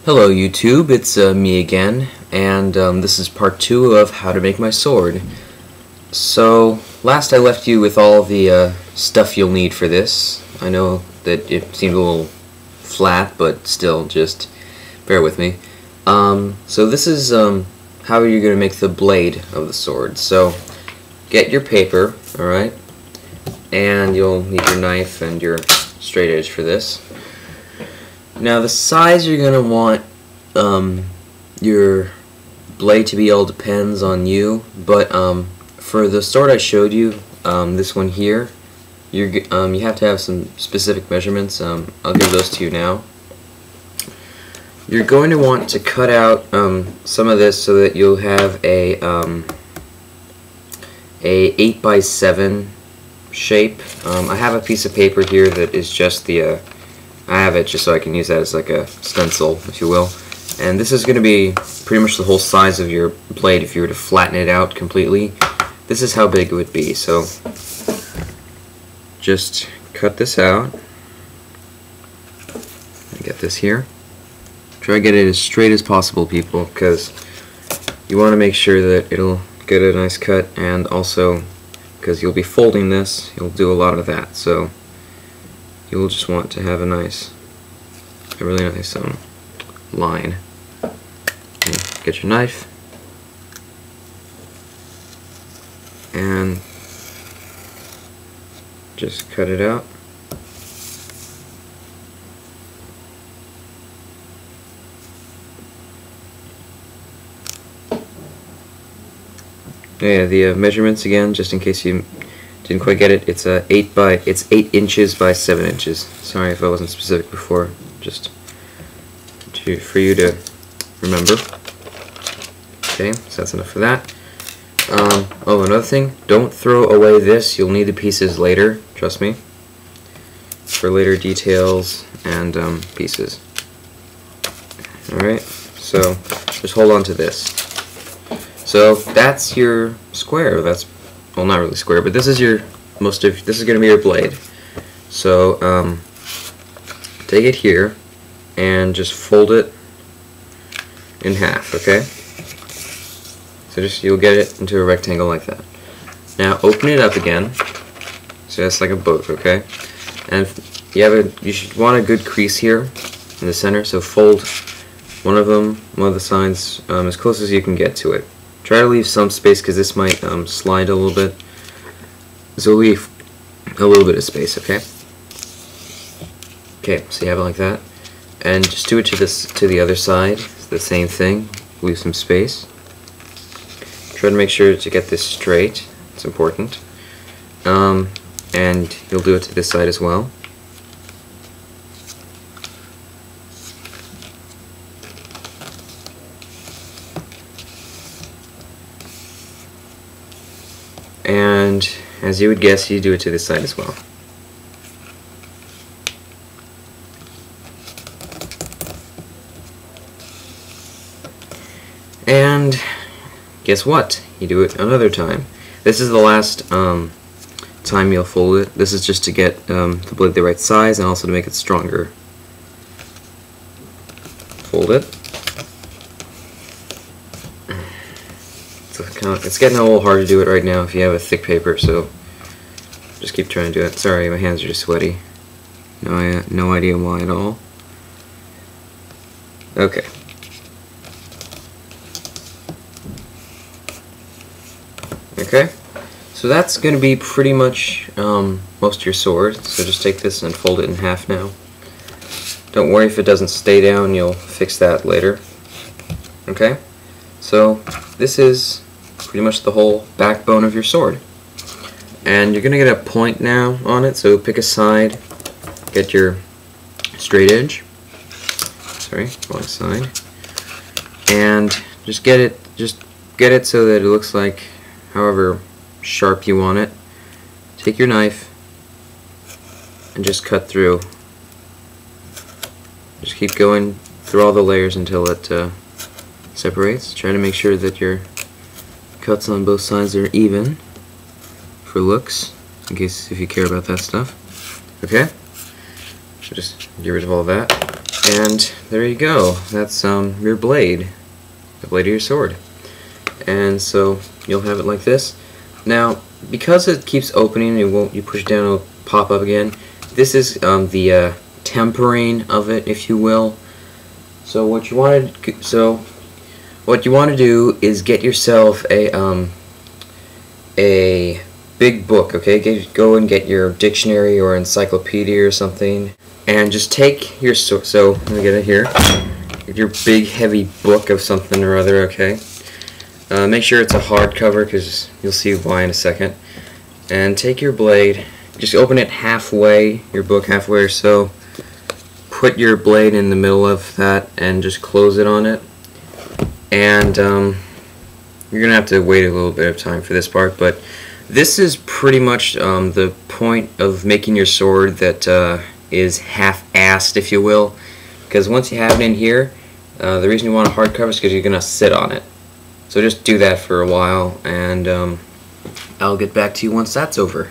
Hello YouTube, it's me again, and this is part 2 of how to make my sword. So, last I left you with all the stuff you'll need for this. I know that it seemed a little flat, but still, just bear with me. So this is how you're going to make the blade of the sword. So, get your paper, alright, and you'll need your knife and your straight edge for this. Now the size you're going to want your blade to be all depends on you, but for the sword I showed you, this one here, you have to have some specific measurements. I'll give those to you now. You're going to want to cut out some of this so that you'll have a 8x7 shape. I have a piece of paper here that is just the I have it just so I can use that as like a stencil, if you will. And this is going to be pretty much the whole size of your blade if you were to flatten it out completely. This is how big it would be. So just cut this out. Get this here. Try to get it as straight as possible, people, because you want to make sure that it'll get a nice cut, and also because you'll be folding this, you'll do a lot of that. So you'll just want to have a really nice line. Get your knife and just cut it out. Yeah, the measurements again, just in case you didn't quite get it. It's 8 inches by 7 inches. Sorry if I wasn't specific before. Just for you to remember. Okay, so that's enough for that. Oh, another thing, don't throw away this. You'll need the pieces later. Trust me. For later details and pieces. All right. So just hold on to this. So that's your square. That's, well, not really square, but this is your this is going to be your blade. So take it here and just fold it in half, okay? So you'll get it into a rectangle like that. Now open it up again, so that's like a boat, okay? And you should want a good crease here in the center. So fold one of the sides as close as you can get to it. Try to leave some space because this might slide a little bit. So leave a little bit of space, okay? Okay, so you have it like that, and just do it to the other side. It's the same thing. Leave some space. Try to make sure to get this straight. It's important. And you'll do it to this side as well. And as you would guess, you do it to this side as well. And guess what? You do it another time. This is the last time you'll fold it. This is just to get the blade the right size and also to make it stronger. Fold it. It's getting a little hard to do it right now if you have a thick paper, so just keep trying to do it. Sorry, my hands are just sweaty. No idea why at all. Okay. Okay, so that's going to be pretty much most of your sword. So just take this and fold it in half now. Don't worry if it doesn't stay down, you'll fix that later. Okay, so this is pretty much the whole backbone of your sword. And you're going to get a point now on it, so pick a side, get your straight edge. Sorry, wrong side. And just get it so that it looks like however sharp you want it. Take your knife and just cut through. Just keep going through all the layers until it separates. Try to make sure that your cuts on both sides are even for looks, in case if you care about that stuff. Okay? So just get rid of all that. And there you go. That's your blade, the blade of your sword. And so you'll have it like this. Now, because it keeps opening, you push it down, it'll pop up again. This is the tempering of it, if you will. So what you want to do is get yourself a big book, okay? Go and get your dictionary or encyclopedia or something, and just take your so let me get it here. Get your big heavy book of something or other, okay? Make sure it's a hardcover, because you'll see why in a second. And take your blade, just open it halfway, your book halfway or so. Put your blade in the middle of that and just close it on it. And you're going to have to wait a little bit of time for this part, but this is pretty much the point of making your sword that is half-assed, if you will. Because once you have it in here, the reason you want a hardcover is because you're going to sit on it. So just do that for a while, and I'll get back to you once that's over.